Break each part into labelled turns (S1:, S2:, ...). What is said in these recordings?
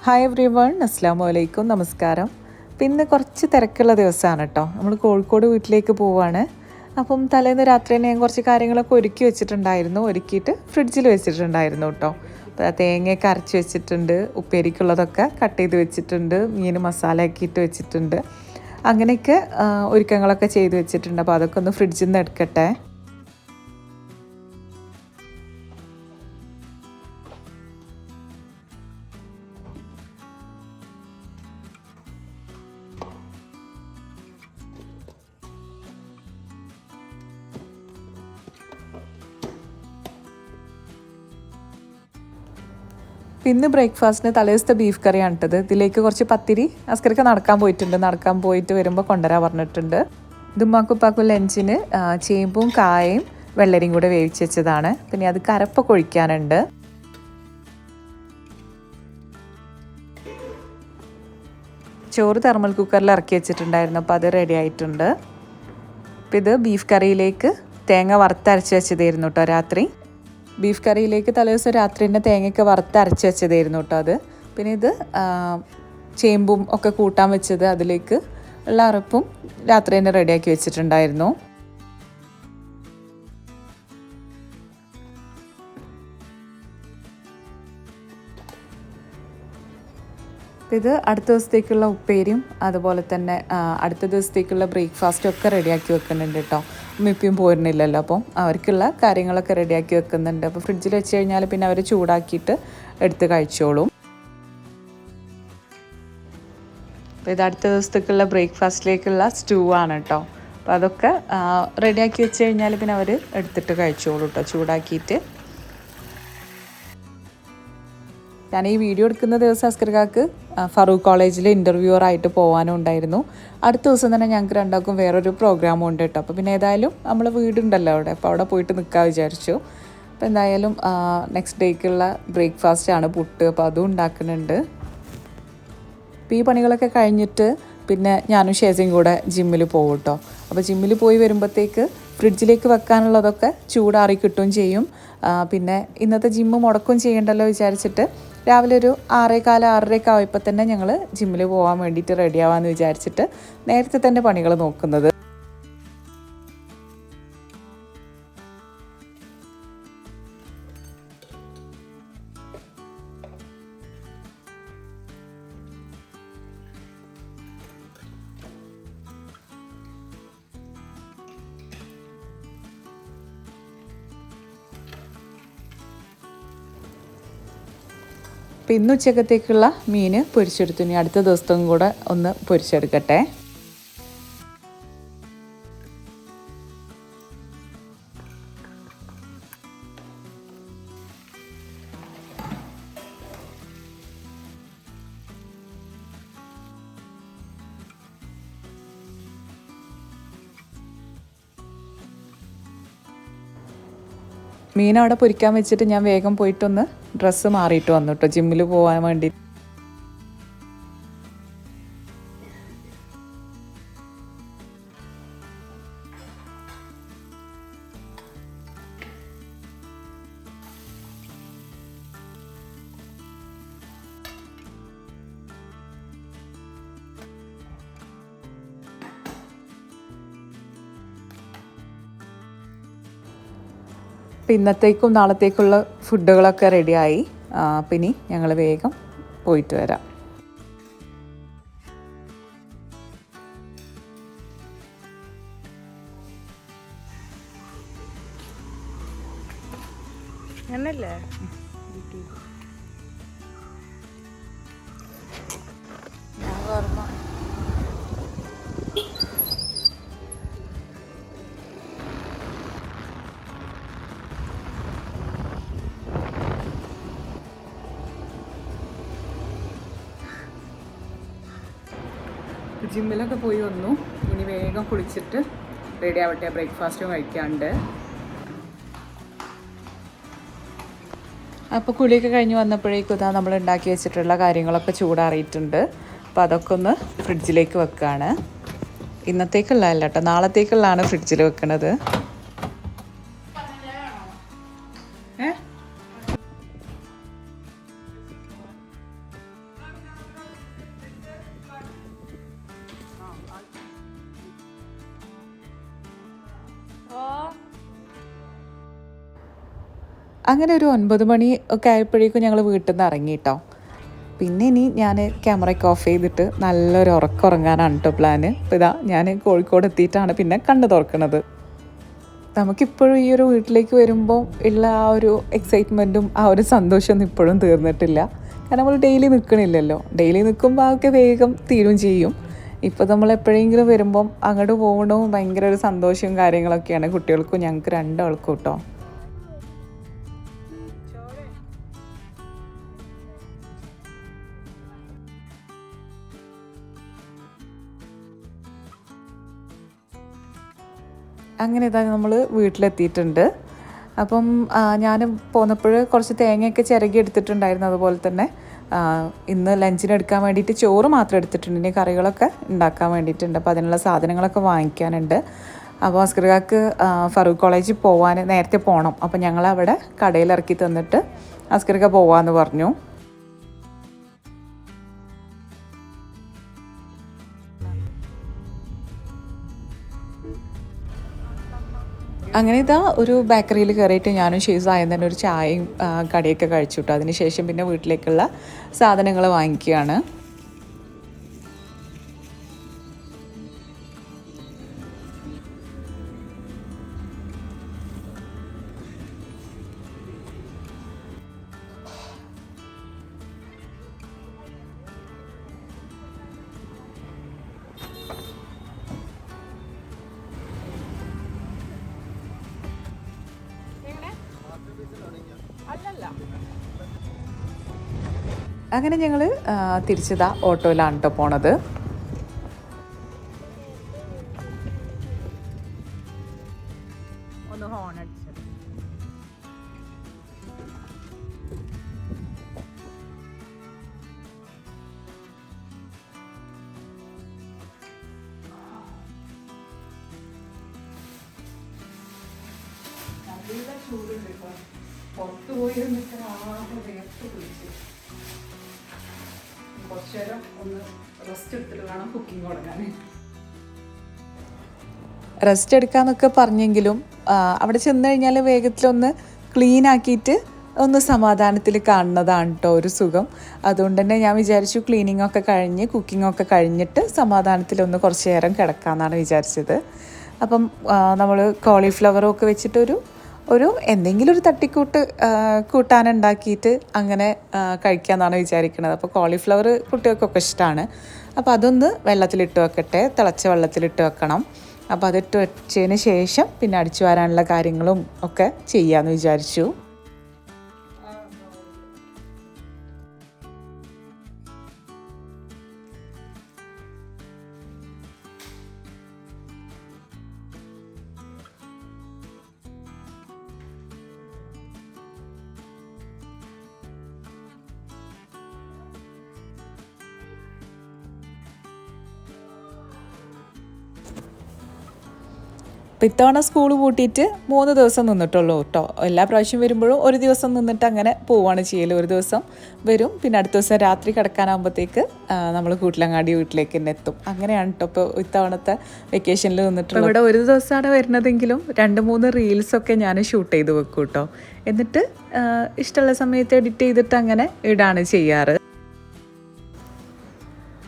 S1: Hi every one, അസ്സാം വലൈക്കും, നമസ്കാരം. പിന്നെ കുറച്ച് തിരക്കുള്ള ദിവസമാണ് കേട്ടോ. നമ്മൾ കോഴിക്കോട് വീട്ടിലേക്ക് പോവുകയാണ്. അപ്പം തലേന്ന് രാത്രി തന്നെ ഞാൻ കുറച്ച് കാര്യങ്ങളൊക്കെ ഒരുക്കിയിട്ട് ഫ്രിഡ്ജിൽ വെച്ചിട്ടുണ്ടായിരുന്നു കേട്ടോ. അപ്പോൾ തേങ്ങയൊക്കെ അരച്ച് വെച്ചിട്ടുണ്ട്, ഉപ്പേരിക്കുള്ളതൊക്കെ കട്ട് ചെയ്ത് വെച്ചിട്ടുണ്ട്, മീൻ മസാല ആക്കിയിട്ട് വെച്ചിട്ടുണ്ട്. അങ്ങനെയൊക്കെ ഒരുക്കങ്ങളൊക്കെ ചെയ്ത് വെച്ചിട്ടുണ്ട്. അപ്പോൾ അതൊക്കെ ഒന്ന് ഫ്രിഡ്ജിൽ നിന്ന് എടുക്കട്ടെ. ഇന്ന് ബ്രേക്ക്ഫാസ്റ്റിന് തലേദിവസത്തെ ബീഫ് കറിയാണ് ഇട്ടത്. ഇതിലേക്ക് കുറച്ച് പത്തിരി അസ്കരക്ക് നടക്കാൻ പോയിട്ട് വരുമ്പോൾ കൊണ്ടുവരാൻ പറഞ്ഞിട്ടുണ്ട്. ഇത് ഉമ്മാക്കുപ്പാക്കും ലഞ്ചിന് ചേമ്പും കായയും വെള്ളരിയും കൂടെ വേവിച്ച് വെച്ചതാണ്. പിന്നെ അത് കരപ്പൊക്കെ ഒഴിക്കാനുണ്ട്. ചോറ് തെർമൽ കുക്കറിൽ ഇറക്കി വെച്ചിട്ടുണ്ടായിരുന്നു, അപ്പോൾ അത് റെഡി ആയിട്ടുണ്ട്. അപ്പോൾ ഇത് ബീഫ് കറിയിലേക്ക് തേങ്ങ വറുത്തരച്ച് വെച്ചതായിരുന്നു കേട്ടോ രാത്രി. ബീഫ് കറിയിലേക്ക് തലേദിവസം രാത്രി തന്നെ തേങ്ങയൊക്കെ വറുത്തരച്ച് വെച്ചതായിരുന്നു കേട്ടോ അത്. പിന്നെ ഇത് ചേമ്പും ഒക്കെ കൂട്ടാൻ വെച്ചത്, അതിലേക്ക് ഉള്ള അരപ്പും രാത്രി തന്നെ റെഡിയാക്കി വെച്ചിട്ടുണ്ടായിരുന്നു. ഇത് അടുത്ത ദിവസത്തേക്കുള്ള ഉപ്പേരിയും അതുപോലെ തന്നെ അടുത്ത ദിവസത്തേക്കുള്ള ബ്രേക്ക്ഫാസ്റ്റും ഒക്കെ റെഡിയാക്കി വെക്കുന്നുണ്ട് കേട്ടോ. ഉമ്മിപ്പിയും പോരുന്നില്ലല്ലോ, അപ്പം അവർക്കുള്ള കാര്യങ്ങളൊക്കെ റെഡിയാക്കി വെക്കുന്നുണ്ട്. അപ്പോൾ ഫ്രിഡ്ജിൽ വെച്ച് കഴിഞ്ഞാൽ പിന്നെ അവർ ചൂടാക്കിയിട്ട് എടുത്ത് കഴിച്ചോളും. അപ്പോൾ ഇത് അടുത്ത ദിവസത്തേക്കുള്ള ബ്രേക്ക്ഫാസ്റ്റിലേക്കുള്ള സ്റ്റൂ ആണ് കേട്ടോ. അപ്പോൾ അതൊക്കെ റെഡിയാക്കി വെച്ച് കഴിഞ്ഞാൽ പിന്നെ അവർ എടുത്തിട്ട് കഴിച്ചോളൂ കേട്ടോ ചൂടാക്കിയിട്ട്. ഞാൻ ഈ വീഡിയോ എടുക്കുന്ന ദിവസം അസ്കർക്കാക്ക് ഫറൂഖ് കോളേജിൽ ഇൻ്റർവ്യൂവറായിട്ട് പോകാനും ഉണ്ടായിരുന്നു. അടുത്ത ദിവസം തന്നെ ഞങ്ങൾക്ക് രണ്ടാൾക്കും വേറൊരു പ്രോഗ്രാമും ഉണ്ട് കേട്ടോ. അപ്പോൾ പിന്നെ ഏതായാലും നമ്മൾ വീടുണ്ടല്ലോ അവിടെ, അപ്പോൾ അവിടെ പോയിട്ട് നിൽക്കാൻ വിചാരിച്ചു. അപ്പോൾ എന്തായാലും നെക്സ്റ്റ് ഡേക്കുള്ള ബ്രേക്ക്ഫാസ്റ്റാണ് പുട്ട്, അപ്പോൾ അതും ഉണ്ടാക്കുന്നുണ്ട്. അപ്പോൾ ഈ പണികളൊക്കെ കഴിഞ്ഞിട്ട് പിന്നെ ഞാനും ഷേസയും കൂടെ ജിമ്മിൽ പോകും കേട്ടോ. അപ്പോൾ ജിമ്മിൽ പോയി വരുമ്പോഴത്തേക്ക് ഫ്രിഡ്ജിലേക്ക് വെക്കാനുള്ളതൊക്കെ ചൂടാറി കിട്ടുകയും ചെയ്യും. പിന്നെ ഇന്നത്തെ ജിമ്മ് മുടക്കുകയും ചെയ്യണ്ടല്ലോ വിചാരിച്ചിട്ട് രാവിലെ ഒരു 6:15 ആയപ്പോൾ തന്നെ ഞങ്ങൾ ജിമ്മിൽ പോകാൻ വേണ്ടിയിട്ട് റെഡിയാവാമെന്ന് വിചാരിച്ചിട്ട് നേരത്തെ തന്നെ പണികൾ നോക്കുന്നത്. അപ്പോൾ ഇന്ന് ഉച്ചക്കത്തേക്കുള്ള മീൻ പൊരിച്ചെടുത്തു. ഇനി അടുത്ത ദിവസവും കൂടെ ഒന്ന് പൊരിച്ചെടുക്കട്ടെ. മീൻ അവിടെ പൊരിക്കാൻ വെച്ചിട്ട് ഞാൻ വേഗം പോയിട്ടൊന്ന് ഡ്രസ്സ് മാറിയിട്ട് വന്നു കേട്ടോ ജിമ്മിൽ പോകാൻ വേണ്ടി. അപ്പം ഇന്നത്തേക്കും നാളത്തേക്കുള്ള ഫുഡുകളൊക്കെ റെഡിയായി. പിന്നെ ഞങ്ങൾ വേഗം പോയിട്ട് വരാം.
S2: എന്നല്ലേ ഞാൻ ഓർമ്മ
S1: ജിമ്മിലൊക്കെ പോയി വന്നു. ഇനി വേഗം കുളിച്ചിട്ട് റെഡി ആവട്ടെ, ബ്രേക്ക്ഫാസ്റ്റും കഴിക്കാണ്ട്. അപ്പോൾ കുളിയൊക്കെ കഴിഞ്ഞ് വന്നപ്പോഴേക്കും ഇതാ നമ്മൾ ഉണ്ടാക്കി വെച്ചിട്ടുള്ള കാര്യങ്ങളൊക്കെ ചൂടാറിയിട്ടുണ്ട്. അപ്പോൾ അതൊക്കെ ഒന്ന് ഫ്രിഡ്ജിലേക്ക് വെക്കുകയാണ്. ഇന്നത്തേക്കുള്ളതല്ല കേട്ടോ, നാളത്തേക്കുള്ളതാണ് ഫ്രിഡ്ജിൽ വെക്കുന്നത്. അങ്ങനെ ഒരു 9 മണി ഒക്കെ ആയപ്പോഴേക്കും ഞങ്ങൾ വീട്ടിൽ നിന്ന് ഇറങ്ങി കേട്ടോ. പിന്നെ ഇനി ഞാൻ ക്യാമറയൊക്കെ ഓഫ് ചെയ്തിട്ട് നല്ലൊരു ഉറങ്ങാനാണ് കേട്ടോ പ്ലാന്. അപ്പോൾ ഇതാ ഞാൻ കോഴിക്കോട് എത്തിയിട്ടാണ് പിന്നെ കണ്ണ് തുറക്കുന്നത്. നമുക്കിപ്പോഴും ഈ ഒരു വീട്ടിലേക്ക് വരുമ്പോൾ ഉള്ള ആ ഒരു എക്സൈറ്റ്മെൻറ്റും ആ ഒരു സന്തോഷമൊന്നും ഇപ്പോഴും തീർന്നിട്ടില്ല. കാരണം നമ്മൾ ഡെയിലി നിൽക്കണില്ലല്ലോ. ഡെയിലി നിൽക്കുമ്പോൾ അതൊക്കെ വേഗം തീരും ചെയ്യും. ഇപ്പോൾ നമ്മൾ എപ്പോഴെങ്കിലും വരുമ്പം അങ്ങോട്ട് പോകണവും ഭയങ്കര ഒരു സന്തോഷവും കാര്യങ്ങളൊക്കെയാണ് കുട്ടികൾക്കും ഞങ്ങൾക്ക് രണ്ടാൾക്കും കേട്ടോ. അങ്ങനെ ഇതാ നമ്മൾ വീട്ടിലെത്തിയിട്ടുണ്ട്. അപ്പം ഞാൻ പോന്നപ്പോൾ കുറച്ച് തേങ്ങയൊക്കെ ചിരകി എടുത്തിട്ടുണ്ടായിരുന്നു. അതുപോലെ തന്നെ ഇന്ന് ലഞ്ചിന് എടുക്കാൻ വേണ്ടിയിട്ട് ചോറ് മാത്രം എടുത്തിട്ടുണ്ട്. ഇനി കറികളൊക്കെ ഉണ്ടാക്കാൻ വേണ്ടിയിട്ടുണ്ട്. അപ്പോൾ അതിനുള്ള സാധനങ്ങളൊക്കെ വാങ്ങിക്കാനുണ്ട്. അപ്പോൾ അസ്കർക്കാക്ക് ഫറൂഖ് കോളേജിൽ പോകാൻ നേരത്തെ പോകണം. അപ്പോൾ ഞങ്ങളവിടെ കടയിൽ ഇറക്കി തന്നിട്ട് അസ്കർക്ക പോകാമെന്ന് പറഞ്ഞു. അങ്ങനെ ഇതാ ഒരു ബേക്കറിയിൽ കയറിയിട്ട് ഞാനും ഷീസായും തന്നെ ഒരു ചായയും കടിയൊക്കെ കഴിച്ചു കേട്ടോ. അതിനുശേഷം പിന്നെ വീട്ടിലേക്കുള്ള സാധനങ്ങൾ വാങ്ങിക്കുകയാണ്. അങ്ങനെ ഞങ്ങൾ തിരിച്ചതാ ഓട്ടോയിലാണ് കേട്ടോ പോണത്.
S2: ഒന്ന് ഹോൺ അടിച്ചു.
S1: നല്ല ചൂടുണ്ട് ഇപ്പോൾ. പുറത്ത് പോയിരുന്നിട്ട് ആകെ വേർത്ത് കുളിച്ച് കുറച്ച് നേരം ഒന്ന് റെസ്റ്റ് എടുത്തിട്ട് വേണം കുക്കിംഗ് തുടങ്ങാൻ. റെസ്റ്റ് എടുക്കാമെന്നൊക്കെ പറഞ്ഞെങ്കിലും അവിടെ ചെന്ന് കഴിഞ്ഞാൽ വേഗത്തിലൊന്ന് ക്ലീൻ ആക്കിയിട്ട് ഒന്ന് സമാധാനത്തിൽ കാണുന്നതാണ് കേട്ടോ ഒരു സുഖം. അതുകൊണ്ട് തന്നെ ഞാൻ വിചാരിച്ചു ക്ലീനിങ്ങൊക്കെ കഴിഞ്ഞ് കുക്കിങ്ങൊക്കെ കഴിഞ്ഞിട്ട് സമാധാനത്തിലൊന്ന് കുറച്ച് നേരം കിടക്കാമെന്നാണ് വിചാരിച്ചത്. അപ്പം നമ്മൾ കോളിഫ്ലവറും ഒക്കെ വെച്ചിട്ടൊരു എന്തെങ്കിലും ഒരു തട്ടിക്കൂട്ട് കൂട്ടാനുണ്ടാക്കിയിട്ട് അങ്ങനെ കഴിക്കാമെന്നാണ് വിചാരിക്കുന്നത്. അപ്പോൾ കോളിഫ്ലവർ കുട്ടികൾക്കൊക്കെ ഇഷ്ടമാണ്. അപ്പോൾ അതൊന്ന് വെള്ളത്തിലിട്ട് വെക്കട്ടെ, തിളച്ച വെള്ളത്തിലിട്ട് വെക്കണം. അപ്പോൾ അതിട്ട് വെച്ചതിന് ശേഷം പിന്നെ അടിച്ചു വരാനുള്ള കാര്യങ്ങളും ഒക്കെ ചെയ്യാമെന്ന് വിചാരിച്ചു. അപ്പോൾ ഇത്തവണ സ്കൂൾ പൂട്ടിയിട്ട് 3 ദിവസം നിന്നിട്ടുള്ളൂ കേട്ടോ. എല്ലാ പ്രാവശ്യം വരുമ്പോഴും ഒരു ദിവസം നിന്നിട്ട് അങ്ങനെ പോവുകയാണ് ചെയ്യൽ. ഒരു ദിവസം വരും, പിന്നെ അടുത്ത ദിവസം രാത്രി കിടക്കാനാകുമ്പോഴത്തേക്ക് നമ്മൾ കൂട്ടിലങ്ങാടി വീട്ടിലേക്ക് തന്നെ എത്തും. അങ്ങനെയാണ് കേട്ടോ ഇപ്പോൾ ഇത്തവണത്തെ വെക്കേഷനിൽ നിന്നിട്ടുള്ളത്. ഇവിടെ ഒരു ദിവസമാണ് വരുന്നതെങ്കിലും 2-3 റീൽസൊക്കെ ഞാൻ ഷൂട്ട് ചെയ്ത് വെക്കും കേട്ടോ. എന്നിട്ട് ഇഷ്ടമുള്ള സമയത്ത് എഡിറ്റ് ചെയ്തിട്ട് അങ്ങനെ ഇടാണ് ചെയ്യാറ്.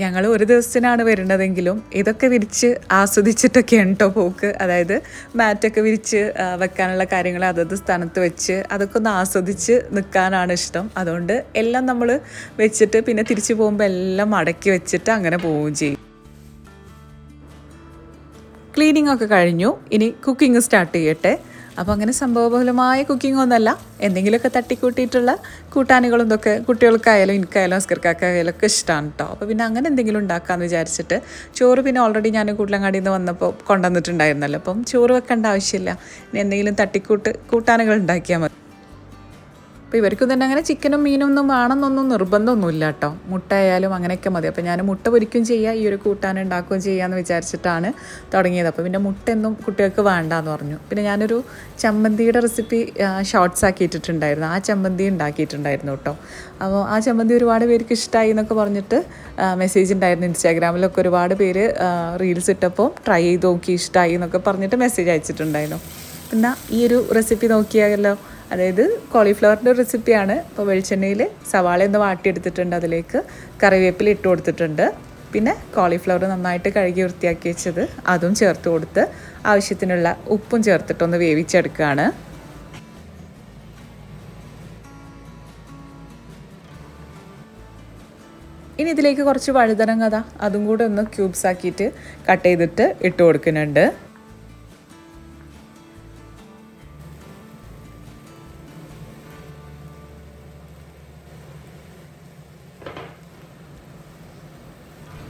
S1: ഞങ്ങൾ ഒരു ദിവസത്തിനാണ് വരുന്നതെങ്കിലും ഇതൊക്കെ വിരിച്ച് ആസ്വദിച്ചിട്ടൊക്കെയാണ് കേട്ടോ പോക്ക്. അതായത് മാറ്റൊക്കെ വിരിച്ച് വെക്കാനുള്ള കാര്യങ്ങൾ അതത് സ്ഥാനത്ത് വെച്ച് അതൊക്കെ ഒന്ന് ആസ്വദിച്ച് നിൽക്കാനാണ് ഇഷ്ടം. അതുകൊണ്ട് എല്ലാം നമ്മൾ വെച്ചിട്ട് പിന്നെ തിരിച്ചു പോകുമ്പോൾ എല്ലാം മടക്കി വെച്ചിട്ട് അങ്ങനെ പോവുകയും ചെയ്യും. ക്ലീനിങ് ഒക്കെ കഴിഞ്ഞു, ഇനി കുക്കിംഗ് സ്റ്റാർട്ട് ചെയ്യട്ടെ. അപ്പോൾ അങ്ങനെ സംഭവബഹുലമായ കുക്കിംഗ് ഒന്നല്ല, എന്തെങ്കിലുമൊക്കെ തട്ടിക്കൂട്ടിയിട്ടുള്ള കൂട്ടാനുകളും ഇതൊക്കെ കുട്ടികൾക്കായാലും എനിക്കായാലും അസ്കർക്കായാലും ഒക്കെ ഇഷ്ടമാണ് കേട്ടോ. അപ്പോൾ പിന്നെ അങ്ങനെ എന്തെങ്കിലും ഉണ്ടാക്കാമെന്ന് വിചാരിച്ചിട്ട് ചോറ് പിന്നെ ഓൾറെഡി ഞാൻ കൂട്ടിലങ്ങാടിയിൽ നിന്ന് വന്നപ്പോൾ കൊണ്ടുവന്നിട്ടുണ്ടായിരുന്നല്ലോ. അപ്പം ചോറ് വെക്കേണ്ട ആവശ്യമില്ല, ഇനി എന്തെങ്കിലും കൂട്ടാനുകൾ ഉണ്ടാക്കിയാൽ മതി. അപ്പോൾ ഇവർക്കും തന്നെ അങ്ങനെ ചിക്കനും മീനും ഒന്നും വേണമെന്നൊന്നും നിർബന്ധമൊന്നുമില്ല കേട്ടോ. മുട്ട ആയാലും അങ്ങനെയൊക്കെ മതി. അപ്പോൾ ഞാൻ മുട്ട പൊരിക്കുകയും ചെയ്യുക, ഈ ഒരു കൂട്ടാൻ ഉണ്ടാക്കുകയും ചെയ്യാമെന്ന് വിചാരിച്ചിട്ടാണ് തുടങ്ങിയത്. അപ്പോൾ പിന്നെ മുട്ടയൊന്നും കുട്ടികൾക്ക് വേണ്ടാന്ന് പറഞ്ഞു. പിന്നെ ഞാനൊരു ചമ്മന്തിയുടെ റെസിപ്പി ഷോർട്സ് ആക്കിയിട്ടുണ്ടായിരുന്നു. ആ ചമ്മന്തി ഉണ്ടാക്കിയിട്ടുണ്ടായിരുന്നു കേട്ടോ. അപ്പോൾ ആ ചമ്മന്തി ഒരുപാട് പേർക്ക് ഇഷ്ടമായി എന്നൊക്കെ പറഞ്ഞിട്ട് മെസ്സേജ് ഉണ്ടായിരുന്നു. ഇൻസ്റ്റാഗ്രാമിലൊക്കെ ഒരുപാട് പേര് റീൽസ് ഇട്ടപ്പോൾ ട്രൈ ചെയ്ത് നോക്കി ഇഷ്ടമായി എന്നൊക്കെ പറഞ്ഞിട്ട് മെസ്സേജ് അയച്ചിട്ടുണ്ടായിരുന്നു. എന്നാൽ ഈ ഒരു റെസിപ്പി നോക്കിയാലോ, അതായത് കോളിഫ്ലവറിൻ്റെ റെസിപ്പിയാണ്. അപ്പോൾ വെളിച്ചെണ്ണയിൽ സവാള ഒന്ന് വാട്ടിയെടുത്തിട്ടുണ്ട്, അതിലേക്ക് കറിവേപ്പില ഇട്ട് കൊടുത്തിട്ടുണ്ട്. പിന്നെ കോളിഫ്ലവർ നന്നായിട്ട് കഴുകി വൃത്തിയാക്കി വെച്ചത് അതും ചേർത്ത് കൊടുത്ത് ആവശ്യത്തിനുള്ള ഉപ്പും ചേർത്തിട്ടൊന്ന് വേവിച്ചെടുക്കുകയാണ്. ഇനി ഇതിലേക്ക് കുറച്ച് വഴുതനങ്ങ അതും കൂടെ ഒന്ന് ക്യൂബ്സ് ആക്കിയിട്ട് കട്ട് ചെയ്തിട്ട് ഇട്ട് കൊടുക്കുന്നുണ്ട്.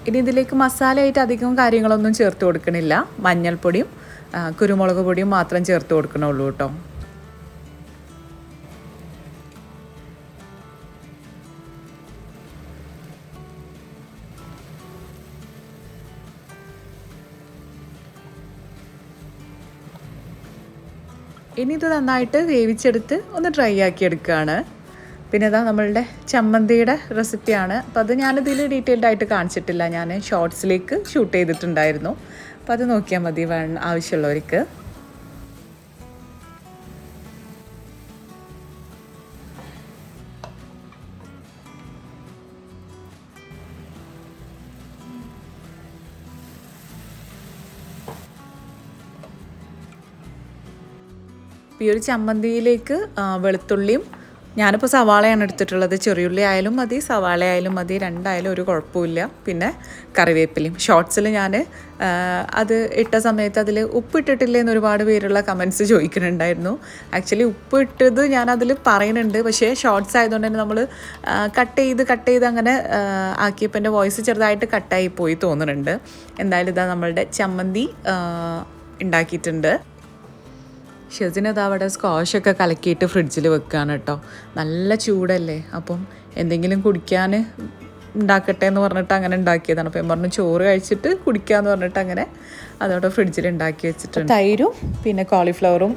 S1: ഇനി ഇതിലേക്ക് മസാലയായിട്ട് അധികം കാര്യങ്ങളൊന്നും ചേർത്ത് കൊടുക്കണില്ല. മഞ്ഞൾപ്പൊടിയും കുരുമുളക് പൊടിയും മാത്രം ചേർത്ത് കൊടുക്കണുള്ളൂ കേട്ടോ. ഇനി ഇത് നന്നായിട്ട് വേവിച്ചെടുത്ത് ഒന്ന് ഡ്രൈ ആക്കി എടുക്കുകയാണ്. പിന്നെ ഇതാ നമ്മളുടെ ചമ്മന്തിയുടെ റെസിപ്പിയാണ്. അപ്പോൾ അത് ഞാനിതിൽ ഡീറ്റെയിൽഡ് ആയിട്ട് കാണിച്ചിട്ടില്ല, ഞാൻ ഷോർട്സിലേക്ക് ഷൂട്ട് ചെയ്തിട്ടുണ്ടായിരുന്നു. അപ്പോൾ അത് നോക്കിയാൽ മതി ആവശ്യമുള്ളവർക്ക്. ഈ ഒരു ചമ്മന്തിയിലേക്ക് വെളുത്തുള്ളിയും, ഞാനിപ്പോൾ സവാളയാണ് എടുത്തിട്ടുള്ളത്, ചെറിയുള്ളി ആയാലും മതി സവാള ആയാലും മതി, രണ്ടായാലും ഒരു കുഴപ്പമില്ല. പിന്നെ കറിവേപ്പിലയും ഷോർട്സിൽ ഞാൻ അത് ഇട്ട സമയത്ത് അതിൽ ഉപ്പിട്ടിട്ടില്ലേ എന്ന് ഒരുപാട് പേരുള്ള കമൻറ്റ്സ് ചോദിക്കുന്നുണ്ടായിരുന്നു. ആക്ച്വലി ഉപ്പ് ഇട്ടത് ഞാൻ അതിൽ പറയുന്നുണ്ട്, പക്ഷേ ഷോർട്സ് ആയതുകൊണ്ട് തന്നെ നമ്മൾ കട്ട് ചെയ്ത് അങ്ങനെ ആക്കിയപ്പോൾ എൻ്റെ വോയിസ് ചെറുതായിട്ട് കട്ടായി പോയി തോന്നുന്നുണ്ട്. എന്തായാലും ഇതാ നമ്മളുടെ ചമ്മന്തി ഉണ്ടാക്കിയിട്ടുണ്ട്. ഷെസിനത് അവിടെ സ്ക്വാഷൊക്കെ കലക്കിയിട്ട് ഫ്രിഡ്ജിൽ വെക്കുകയാണ് കേട്ടോ. നല്ല ചൂടല്ലേ, അപ്പം എന്തെങ്കിലും കുടിക്കാൻ ഉണ്ടാക്കട്ടെ എന്ന് പറഞ്ഞിട്ട് അങ്ങനെ ഉണ്ടാക്കിയതാണ്. അപ്പം പറഞ്ഞു ചോറ് കഴിച്ചിട്ട് കുടിക്കാമെന്ന് പറഞ്ഞിട്ട് അങ്ങനെ അതോടെ ഫ്രിഡ്ജിൽ ഉണ്ടാക്കി വെച്ചിട്ടുണ്ട്. തൈരും പിന്നെ കോളിഫ്ലവറും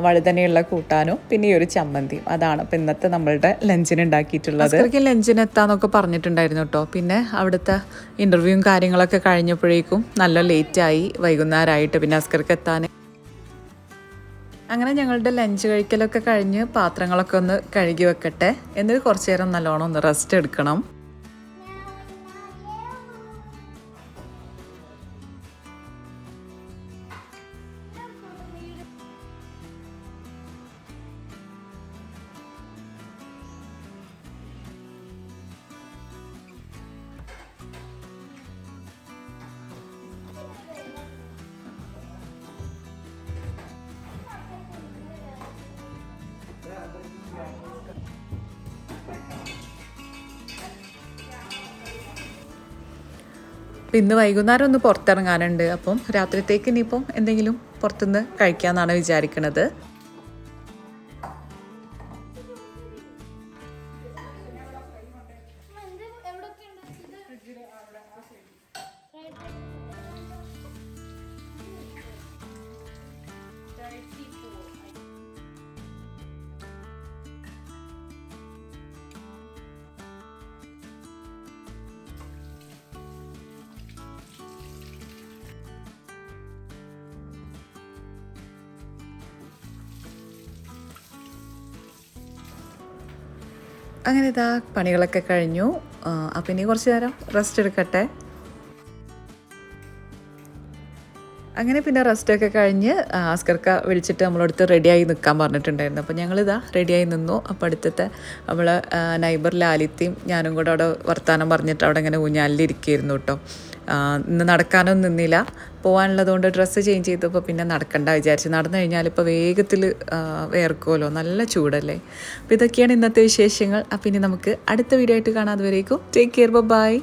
S1: വഴുതനയുള്ള കൂട്ടാനും പിന്നെ ഈ ഒരു ചമ്മന്തിയും, അതാണ് അപ്പം ഇന്നത്തെ നമ്മളുടെ ലഞ്ചിന് ഉണ്ടാക്കിയിട്ടുള്ളത്. അതൊക്കെ ലഞ്ചിന് എത്താന്നൊക്കെ പറഞ്ഞിട്ടുണ്ടായിരുന്നു കേട്ടോ. പിന്നെ അവിടുത്തെ ഇൻ്റർവ്യൂവും കാര്യങ്ങളൊക്കെ കഴിഞ്ഞപ്പോഴേക്കും നല്ല ലേറ്റായി, വൈകുന്നേരമായിട്ട്. പിന്നെ അസ്കർക്ക് എത്താൻ അങ്ങനെ ഞങ്ങളുടെ ലഞ്ച് കഴിക്കലൊക്കെ കഴിഞ്ഞ് പാത്രങ്ങളൊക്കെ ഒന്ന് കഴുകി വെക്കട്ടെ, എന്നിട്ട് കുറച്ച് നേരം നല്ലോണം ഒന്ന് റെസ്റ്റ് എടുക്കണം. ഇന്ന് വൈകുന്നേരം ഒന്ന് പുറത്തിറങ്ങാനുണ്ട്. അപ്പം രാത്രിത്തേക്ക് ഇനിയിപ്പം എന്തെങ്കിലും പുറത്തുനിന്ന് കഴിക്കാമെന്നാണ് വിചാരിക്കുന്നത്. അങ്ങനെ ഇതാ പണികളൊക്കെ കഴിഞ്ഞു. അപ്പം ഇനി കുറച്ച് നേരം റെസ്റ്റ് എടുക്കട്ടെ. അങ്ങനെ പിന്നെ റെസ്റ്റൊക്കെ കഴിഞ്ഞ് ആസ്കർക്ക വിളിച്ചിട്ട് നമ്മളടുത്ത് റെഡിയായി നിൽക്കാൻ പറഞ്ഞിട്ടുണ്ടായിരുന്നു. അപ്പോൾ ഞങ്ങളിതാ റെഡിയായി നിന്നു. അപ്പോൾ അടുത്തത്തെ നമ്മൾ നൈബർ ലാലിത്തിയും ഞാനും കൂടെ അവിടെ വർത്തമാനം പറഞ്ഞിട്ട് അവിടെ ഇങ്ങനെ ഊഞ്ഞാലിലിരിക്കുകയായിരുന്നു കേട്ടോ. ഇന്ന് നടക്കാനൊന്നും നിന്നില്ല, പോകാനുള്ളതുകൊണ്ട് ഡ്രസ്സ് ചേഞ്ച് ചെയ്തപ്പോൾ പിന്നെ നടക്കണ്ട വിചാരിച്ച്. നടന്നു കഴിഞ്ഞാൽ ഇപ്പോൾ വേഗത്തിൽ വേർക്കുമല്ലോ, നല്ല ചൂടല്ലേ. അപ്പോൾ ഇതൊക്കെയാണ് ഇന്നത്തെ വിശേഷങ്ങൾ. അപ്പോൾ ഇനി നമുക്ക് അടുത്ത വീഡിയോ ആയിട്ട് കാണാതെ വരേക്കും. Take care, by.